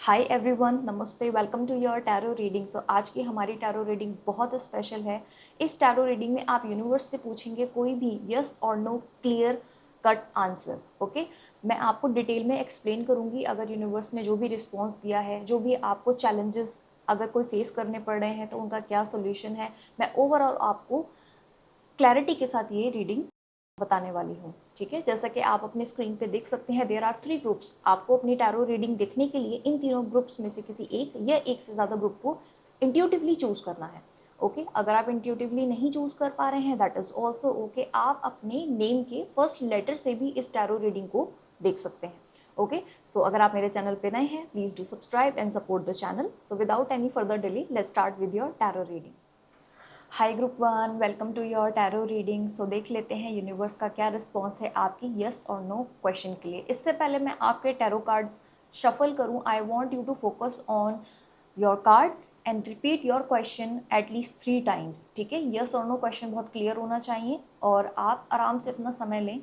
हाय everyone, नमस्ते, welcome to your tarot reading. So आज की हमारी टैरो रीडिंग बहुत स्पेशल है। इस टैरो रीडिंग में आप यूनिवर्स से पूछेंगे कोई भी यस और no clear cut answer. Okay, मैं आपको डिटेल में एक्सप्लेन करूंगी अगर यूनिवर्स ने जो भी रिस्पॉन्स दिया है, जो भी आपको चैलेंजेस अगर कोई फेस करने पड़ रहे हैं तो उनका क्या सोल्यूशन है। मैं ओवरऑल आपको क्लैरिटी के साथ ये रीडिंग बताने वाली हूँ। ठीक है, जैसा कि आप अपने स्क्रीन पे देख सकते हैं, देयर आर 3 ग्रुप्स। आपको अपनी टैरो रीडिंग देखने के लिए इन तीनों ग्रुप्स में से किसी एक या एक से ज़्यादा ग्रुप को इंट्यूटिवली चूज करना है। ओके, अगर आप इंट्यूटिवली नहीं चूज कर पा रहे हैं, दैट इज ऑल्सो ओके। आप अपने नेम के फर्स्ट लेटर से भी इस टैरो रीडिंग को देख सकते हैं। ओके, सो अगर आप मेरे चैनल पे नए हैं, please do subscribe and support the channel. So without any further delay, let's start with your tarot reading. Hi group one, welcome to your tarot reading. So देख लेते हैं यूनिवर्स का क्या रिस्पॉन्स है आपकी यस और नो क्वेश्चन के लिए। इससे पहले मैं आपके टैरो कार्ड्स शफल करूं, I want you to focus on your cards and repeat your question at least 3 times. ठीक है, यस और नो क्वेश्चन बहुत क्लियर होना चाहिए और आप आराम से अपना समय लें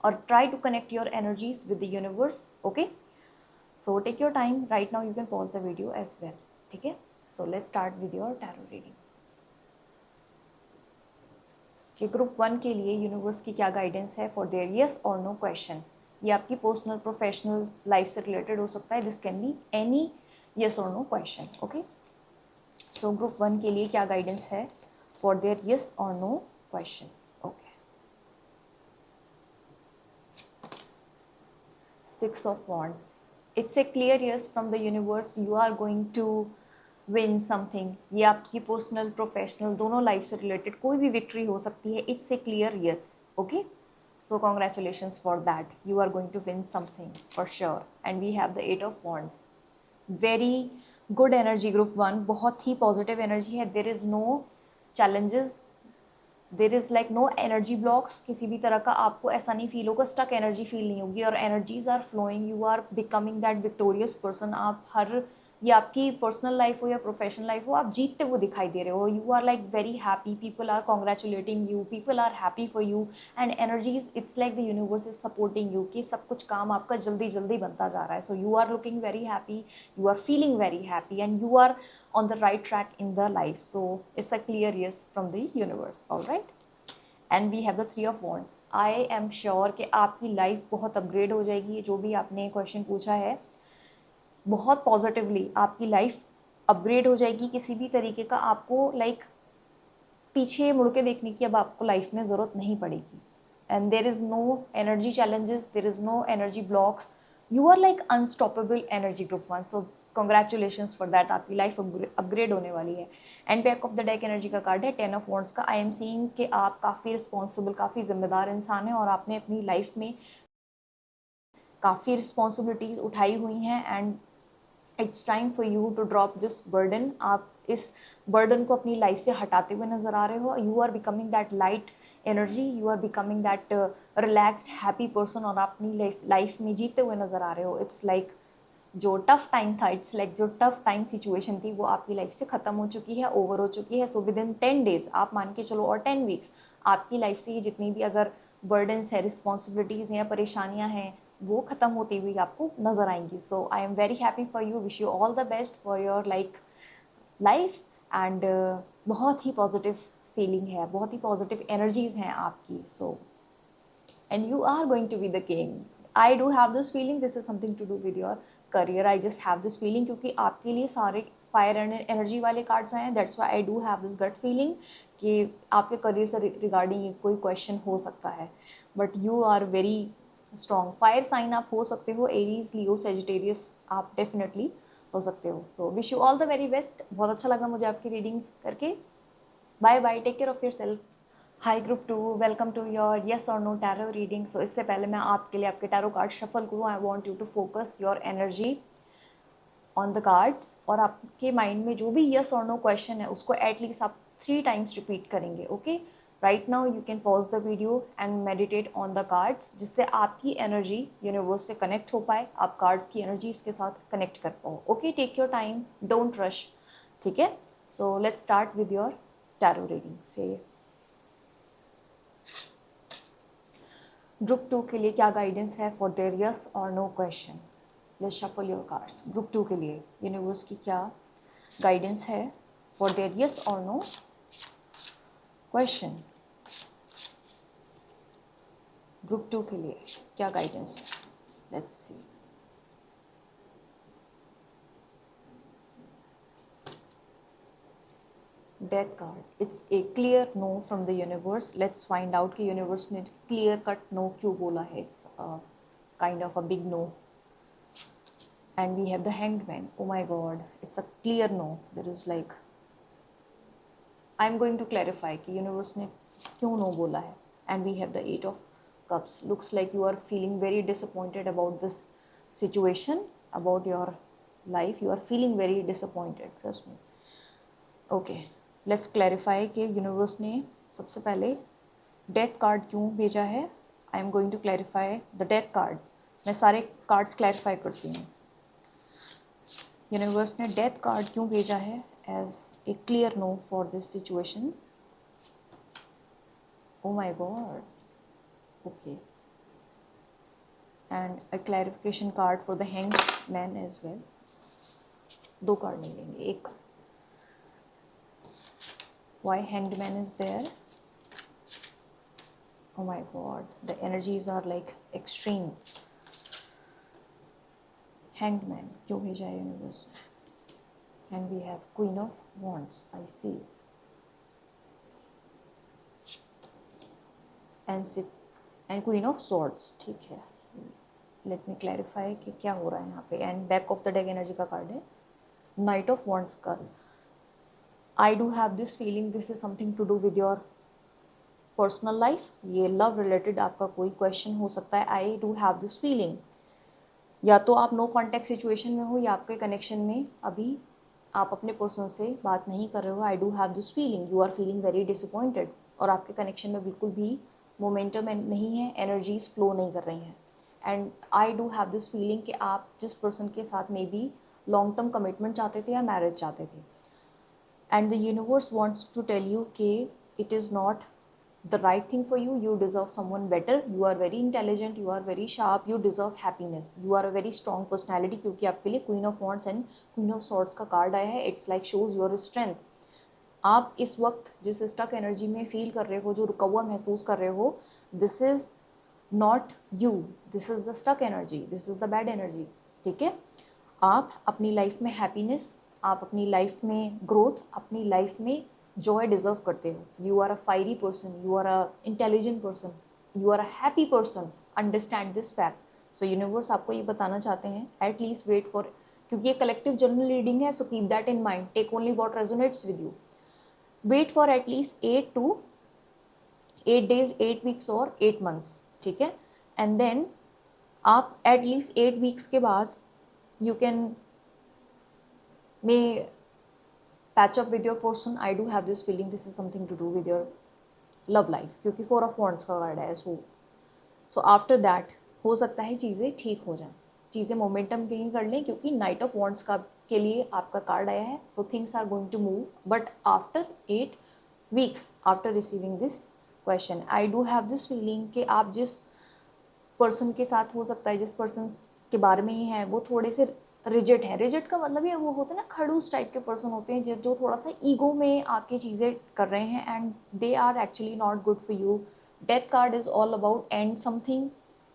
और try to connect your energies with the universe. Okay, so take your time. Right now you can pause the video as well. ठीक है, so let's start with your tarot reading कि ग्रुप 1 के लिए यूनिवर्स की क्या guidance है for their yes और no question. ये आपकी पर्सनल, प्रोफेशनल लाइफ से रिलेटेड हो सकता है। This can be any yes और नो क्वेश्चन। ओके, सो ग्रुप 1 के लिए क्या गाइडेंस है फॉर देयर यस और no question. Okay, 6 of wands. It's a clear yes from the universe. You are going to win something. ये आपकी personal, professional, दोनों life से रिलेटेड कोई भी विक्ट्री हो सकती है। It's a clear yes. Okay, so congratulations for that. You are going to win something for sure. And we have the 8 of wands. Very good energy group 1, बहुत ही positive energy है। There is no challenges, there is like no energy blocks. किसी भी तरह का आपको ऐसा नहीं फील होगा, स्टक एनर्जी फील नहीं होगी और energies are flowing. You are becoming that victorious person. आप हर, ये आपकी पर्सनल लाइफ हो या प्रोफेशनल लाइफ हो, आप जीतते हुए दिखाई दे रहे हो। You are like very happy, people are congratulating you, people are happy for you and energies, it's like the universe is supporting you कि सब कुछ काम आपका जल्दी जल्दी बनता जा रहा है। So you are looking very happy, you are feeling very happy and you are on the right track in the life. So it's a clear yes from the universe. All right, and we have the 3 of wands. I am sure कि आपकी life बहुत upgrade हो जाएगी। जो भी आपने question पूछा है, बहुत पॉजिटिवली आपकी लाइफ अपग्रेड हो जाएगी। किसी भी तरीके का आपको लाइक पीछे मुड़ के देखने की अब आपको लाइफ में ज़रूरत नहीं पड़ेगी। And there is no energy challenges, there is no energy blocks. You are like unstoppable energy group 1। So congratulations for that, आपकी लाइफ अपग्रेड होने वाली है। And back of the deck energy का कार्ड है 10 of wands का। I am seeing कि आप काफ़ी रिस्पॉन्सिबल, काफ़ी जिम्मेदार इंसान हैं और आपने अपनी लाइफ में काफ़ी रिस्पॉन्सिबिलिटीज़ उठाई हुई हैं and it's time for you to drop this burden. आप इस बर्डन को अपनी लाइफ से हटाते हुए नजर आ रहे हो। You are becoming that light energy, you are becoming that relaxed happy person और आप अपनी लाइफ में जीते हुए नजर आ रहे हो। इट्स लाइक जो टफ टाइम था, इट्स लाइक जो टफ टाइम सिचुएशन थी, वो आपकी लाइफ से ख़त्म हो चुकी है, ओवर हो चुकी है। सो विद इन 10 days आप मान के चलो, और 10 weeks आपकी लाइफ से ये जितनी भी अगर बर्डन्स है, रिस्पॉन्सिबिलिटीज़ हैं या परेशानियां हैं, वो ख़त्म होती हुई आपको नज़र आएंगी। So I am very happy for you, wish you all the best for your like life and बहुत ही पॉजिटिव फीलिंग है, बहुत ही पॉजिटिव एनर्जीज़ हैं आपकी। सो and you are going to be the king. I do have this feeling this is something to do with your career. I just have this feeling क्योंकि आपके लिए सारे फायर एंड एनर्जी वाले cards आए हैं। That's why I do have this gut feeling कि आपके career से रिगार्डिंग कोई क्वेश्चन हो सकता है। But you are very strong. Fire sign आप हो सकते हो, एरीज, लियो, सेजिटेरियस आप डेफिनेटली हो सकते हो। So wish you all the very best. बहुत अच्छा लगा मुझे आपकी रीडिंग करके। Bye bye, take care of your self. Hi group 2, welcome to your yes और नो टैरो रीडिंग। सो इससे पहले मैं आपके लिए आपके टैरो कार्ड शफल करूँ, I want you to focus your energy on the cards और आपके माइंड में जो भी येस और नो क्वेश्चन है उसको एटलीस्ट आप 3 times रिपीट करेंगे। Okay, right now you can pause the video and meditate on the cards, जिससे आपकी एनर्जी यूनिवर्स से कनेक्ट हो पाए, आप कार्ड्स की एनर्जीज के साथ कनेक्ट कर पाओ। Okay, take your time, don't rush. ठीक है, so let's start with your tarot reading. से ग्रुप 2 के लिए क्या गाइडेंस है फॉर देयर यस और no question. Let's shuffle your cards. Group 2 के लिए यूनिवर्स की क्या गाइडेंस है फॉर देयर यस और नो क्वेश्चन। ग्रुप 2 के लिए क्या गाइडेंस है, let's see. Death card, it's a clear no from the universe. Let's find out कि यूनिवर्स ने क्लियर कट नो क्यों बोला है। It's kind of a big no. And we have the Hanged Man. Oh my god, it's a clear no. There is like, I'm going to clarify कि universe ने क्यों no बोला है। And we have the Eight of Cups. Looks like you are feeling very disappointed about this situation, about your life. You are feeling very disappointed, trust me. Okay, let's clarify कि universe ने सबसे पहले death card क्यों भेजा है। I am going to clarify the death card. मैं सारे cards clarify करती हूँ। यूनिवर्स ने डेथ कार्ड क्यों भेजा है as a clear no for this situation. Oh my god, okay. And a clarification card for the hanged man as well. दो card नहीं लेंगे, एक। Why hanged man is there. Oh my god, the energies are like extreme. Hanged man क्यों भेजा है universe ने। And we have Queen of Wands, I see. And Queen of Swords, ठीक है। Let me clarify कि क्या हो रहा है यहाँ पे। And back of the deck energy का कार्ड है Knight of Wands का। I do have this feeling this is something to do with your personal life. ये love related आपका कोई question हो सकता है। I do have this feeling, या तो आप नो कॉन्टैक्ट सिचुएशन में हो या आपके कनेक्शन में अभी आप अपने पर्सन से बात नहीं कर रहे हो। I do have this feeling, you are feeling very disappointed और आपके कनेक्शन में बिल्कुल भी मोमेंटम नहीं है, एनर्जीज फ्लो नहीं कर रही हैं। And I do have this feeling कि आप जिस पर्सन के साथ may be long term commitment चाहते थे या मैरिज चाहते थे। And the universe wants to tell you कि it is not the right thing for you. You deserve someone better. You are very intelligent, you are very sharp, you deserve happiness, you are a very strong personality। क्योंकि आपके लिए Queen of Wands and Queen of Swords का card आया है। It's like shows your strength। आप इस वक्त जिस स्टक एनर्जी में फील कर रहे हो, जो रुका हुआ महसूस कर रहे हो, this is not you, this is the stock energy, this is the bad energy. ठीक है, आप अपनी लाइफ में हैप्पीनेस, आप अपनी लाइफ में ग्रोथ, अपनी लाइफ में जॉय डिजर्व करते हो। You are a fiery person, you are a intelligent person, you are a happy person. Understand this fact. So universe आपको ये बताना चाहते हैं, एट लीस्ट वेट फॉर, क्योंकि ये कलेक्टिव जनरल रीडिंग है, so keep that in mind, take only what resonates with you. Wait for at least 8 days, 8 weeks और 8 months। ठीक है, एंड देन आप एट लीस्ट 8 weeks के बाद you can may patch up with your person. I do have this feeling this is something to do with your love life, क्योंकि 4 of Wands का card है। So after that हो सकता है चीज़ें ठीक हो जाएं, चीज़ें मोमेंटम गेन कर लें, क्योंकि नाइट ऑफ वॉन्ट्स का के लिए आपका कार्ड आया है। So things are going to move, but after 8 weeks after receiving this question. I do have this feeling कि आप जिस पर्सन के साथ हो सकता है, जिस पर्सन के बारे में ही है, वो थोड़े से रिजिड है। रिजिड का मतलब ये वो होते हैं ना, खड़ूस टाइप के पर्सन होते हैं जो थोड़ा सा ईगो में आके चीज़ें कर रहे हैं, and they are actually not good for you. Death card is all about end something,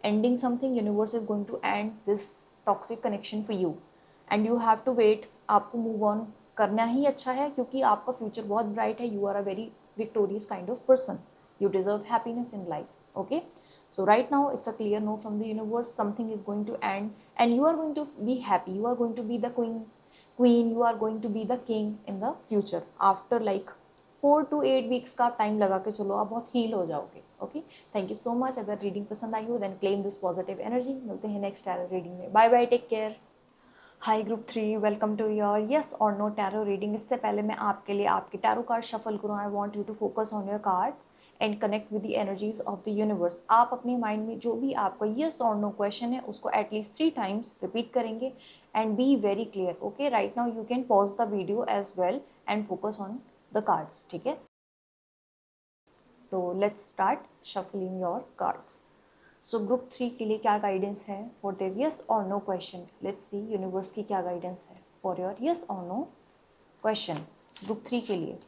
ending something. Universe is going to end this toxic connection for you, and you have to wait. आपको move on करना ही अच्छा है, क्योंकि आपका future बहुत bright है। You are a very victorious kind of person, you deserve happiness in life। Okay, so right now it's a clear no from the universe, something is going to end and you are going to be happy, you are going to be the queen, you are going to be the king in the future after like 4 to 8 weeks का time लगा के चलो, आप बहुत heal हो जाओगे। Okay, thank you so much. अगर reading पसंद आई हो then claim this positive energy. मिलते हैं नेक्स्ट टैरो रीडिंग में। Bye bye, take care. Hi group 3, welcome to your yes और नो टैरो रीडिंग। इससे पहले मैं आपके लिए आपके टैरो कार्ड शफल करूँ, I want you to focus on your cards and connect with the energies of the universe. आप अपने माइंड में जो भी आपका यस और नो क्वेश्चन है उसको एटलीस्ट 3 times रिपीट करेंगे and be very clear. Okay, right now you can pause the video as well and focus on the cards. ठीक है, so let's start shuffling your cards. So group 3 के लिए क्या guidance है for their yes और no question? Let's see universe की क्या guidance है फॉर योर यस और नो क्वेश्चन ग्रुप 3 के लिए.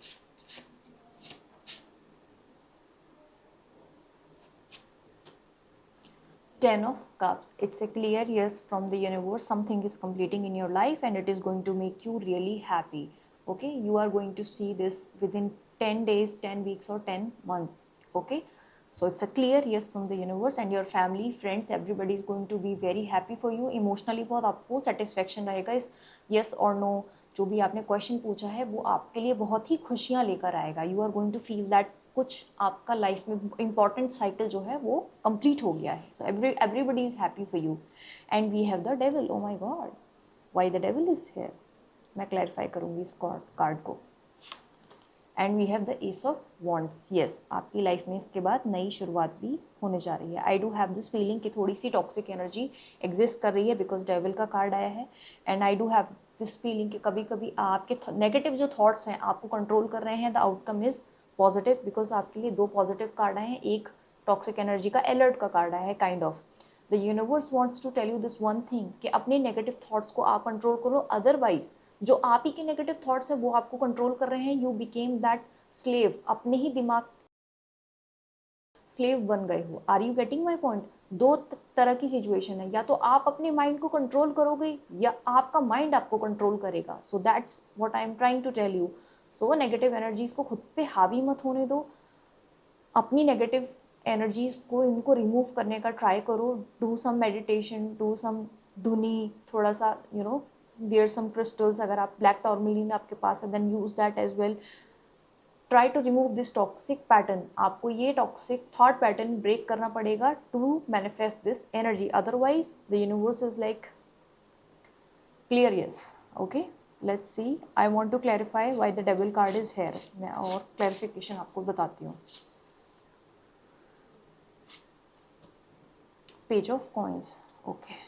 10 of cups. It's a clear yes from the universe. Something is completing in your life and it is going to make you really happy. Okay, you are going to see this within 10 days, 10 weeks or 10 months. Okay, so it's a clear yes from the universe and your family, friends, everybody is going to be very happy for you. Emotionally बहुत आपको satisfaction रहेगा इस yes or no जो भी आपने question पूछा है वो आपके लिए बहुत ही खुशियाँ लेकर आएगा. You are going to feel that कुछ आपका लाइफ में इंपॉर्टेंट साइकिल जो है वो कंप्लीट हो गया है. So everybody is happy for you. And we have the devil. Oh my god, why the devil is here? मैं क्लैरिफाई करूंगी इस कार्ड को. And we have the ace of wands. Yes, आपकी लाइफ में इसके बाद नई शुरुआत भी होने जा रही है. आई डू हैव दिस फीलिंग कि थोड़ी सी टॉक्सिक एनर्जी एग्जिस्ट कर रही है बिकॉज डेविल का कार्ड आया है. And I do have this feeling कि कभी कभी आपके नेगेटिव जो थॉट्स हैं आपको कंट्रोल कर रहे हैं. The outcome is positive because आपके लिए 2 पॉजिटिव कार्ड आए हैं, एक टॉक्सिक एनर्जी का अलर्ट का कार्ड आया है kind of. The universe wants to tell you this one thing कि अपने नेगेटिव थॉट्स को आप कंट्रोल करो. अदरवाइज जो आप ही के नेगेटिव थॉट्स हैं वो आपको कंट्रोल कर रहे हैं. You became that slave. अपने ही दिमाग स्लेव बन गए हो. Are you getting my point? 2 तरह की सिचुएशन है. या तो आप अपने माइंड को कंट्रोल करोगे या आपका माइंड आपको कंट्रोल करेगा. So that's what I am trying to tell you. So negative energies को खुद पे हावी मत होने दो. अपनी नेगेटिव एनर्जीज को इनको रिमूव करने का ट्राई करो. Do some meditation, do some dhuni, थोड़ा सा वेयर सम क्रिस्टल्स. अगर आप ब्लैक टॉर्मलिन आपके पास है then use that as well. Try to remove this toxic pattern. आपको ये टॉक्सिक थॉट पैटर्न ब्रेक करना पड़ेगा to manifest this energy. Otherwise the universe is like clear yes. Okay, let's see. I want to clarify why the devil card is here. मैं और clarification आपको बताती हूँ. Page of coins. Okay,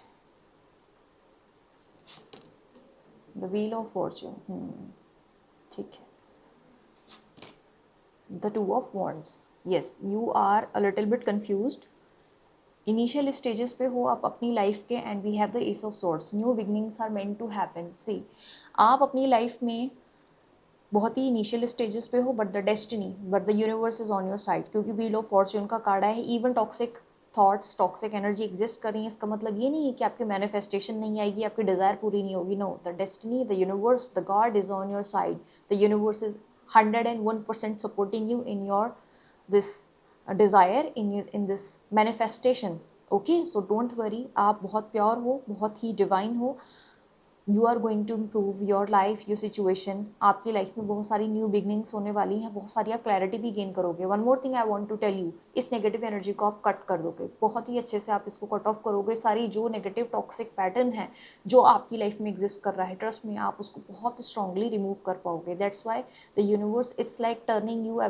the wheel of fortune. ठीक है. The 2 of wands. Yes, you are a little bit confused. Initial stages पे हो आप अपनी लाइफ के. And we have the ace of swords. New beginnings are meant to happen. See, आप अपनी life में बहुत ही इनिशियल स्टेजेस पे हो but the destiny, but the universe is on your side. क्योंकि व्हील ऑफ फॉर्च्यून का card है. Even toxic thoughts, toxic energy exist कर रही है. इसका मतलब ये नहीं है कि आपकी मैनिफेस्टेशन नहीं आएगी, आपकी डिज़ायर पूरी नहीं होगी. No, the destiny, the universe, the god is on your side. The universe is 101% supporting you in your this desire, in this manifestation. Okay, so don't worry. आप बहुत प्योर हो, बहुत ही डिवाइन हो. You are going to improve your life, your situation. आपकी life में बहुत सारी न्यू बिगनिंग्स होने वाली हैं. बहुत सारी आप क्लैरिटी भी गेन करोगे. One more thing I want to tell you. इस नेगेटिव एनर्जी को आप कट कर दोगे. बहुत ही अच्छे से आप इसको कट ऑफ करोगे. सारी जो नेगेटिव टॉक्सिक पैटर्न है जो आपकी लाइफ में एग्जिस्ट कर रहा है, ट्रस्ट में आप उसको बहुत स्ट्रांगली रिमूव कर पाओगे. That's why the universe, it's like turning you,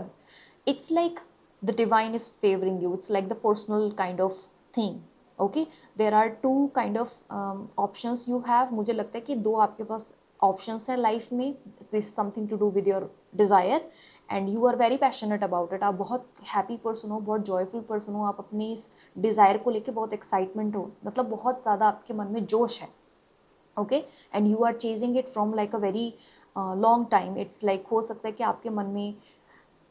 it's like the divine is favouring you. It's like the personal kind of thing. Okay, there are 2 kind of options you have. मुझे लगता है कि 2 आपके पास options हैं life में. This something to do with your desire and you are very passionate about it. आप बहुत हैप्पी पर्सन हो, बहुत जॉयफुल पर्सन हो. आप अपनी इस डिज़ायर को लेके बहुत एक्साइटमेंट हो. मतलब बहुत ज़्यादा आपके मन में जोश है. Okay, and you are chasing it from like a very long time. It's like हो सकता है कि आपके मन में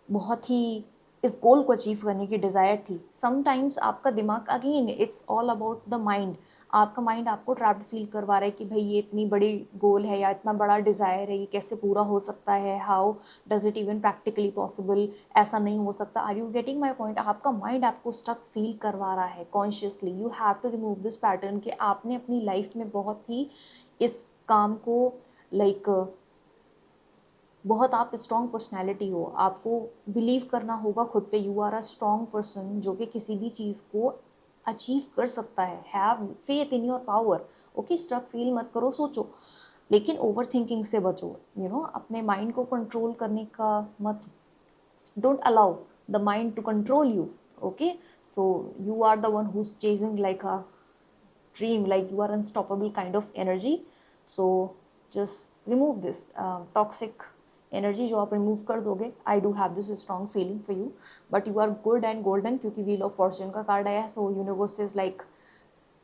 बहुत ही इस गोल को अचीव करने की डिज़ायर थी. समटाइम्स आपका दिमाग, again it's all about the mind. आपका माइंड आपको ट्रैप्ड फील करवा रहा है कि भाई ये इतनी बड़ी गोल है या इतना बड़ा डिज़ायर है, ये कैसे पूरा हो सकता है. How does it even practically possible? ऐसा नहीं हो सकता. Are you getting my point? आपका माइंड आपको स्टक फील करवा रहा है consciously. You have to remove this pattern कि आपने अपनी लाइफ में बहुत ही इस काम को लाइक बहुत आप स्ट्रॉन्ग पर्सनैलिटी हो. आपको बिलीव करना होगा खुद पे. You are a strong person जो कि किसी भी चीज़ को अचीव कर सकता है. Have faith in your power. Okay, struck feel मत करो, सोचो, लेकिन ओवर थिंकिंग से बचो. अपने माइंड को कंट्रोल करने का मत. Don't allow the mind to control you. Okay, so you are the one who is chasing like a dream, like you are unstoppable kind of energy. So just remove this toxic energy जो आप remove कर दोगे, I do have this strong feeling for you, but you are good and golden, क्योंकि wheel of fortune का card आया है. So universe is like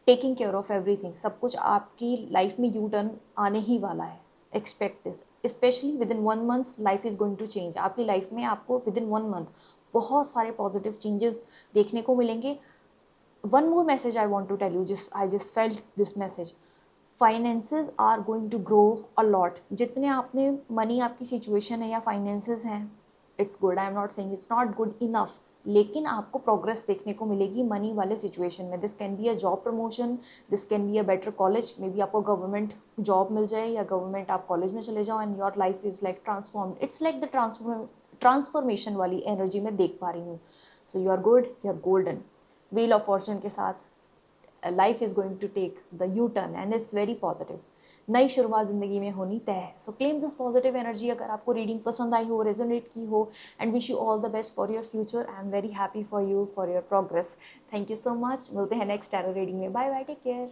taking care of everything. सब कुछ आपकी लाइफ में यू टर्न आने ही वाला है. Expect this, specially within 1 month life is going to change. आपकी लाइफ में आपको विद इन 1 मंथ बहुत सारे पॉजिटिव चेंजेस देखने को मिलेंगे. One more message I want to tell you, जिस I just felt this message. Finances are going to grow a lot. जितने आपने मनी, आपकी सिचुएशन है या फाइनेंसेस हैं, it's good. I am not saying it's not good enough, लेकिन आपको progress देखने को मिलेगी मनी वाले सिचुएशन में. This can be a job promotion, this can be a better college. Maybe आपको गवर्नमेंट जॉब मिल जाए या गवर्नमेंट आप कॉलेज में चले जाओ and your life is like transformed. It's like the transformation वाली एनर्जी मैं देख पा रही हूँ. So you are good, you are golden. Wheel of fortune के साथ life is going to take the U turn and it's very positive. नई शुरुआत ज़िंदगी में होनी तय है. So claim this positive energy. अगर आपको रीडिंग पसंद आई हो, रेजोनेट की हो, and wish you all the best for your future. I am very happy for you, for your progress. Thank you so much. मिलते हैं नेक्स्ट टैरो रीडिंग में. Bye bye, take care.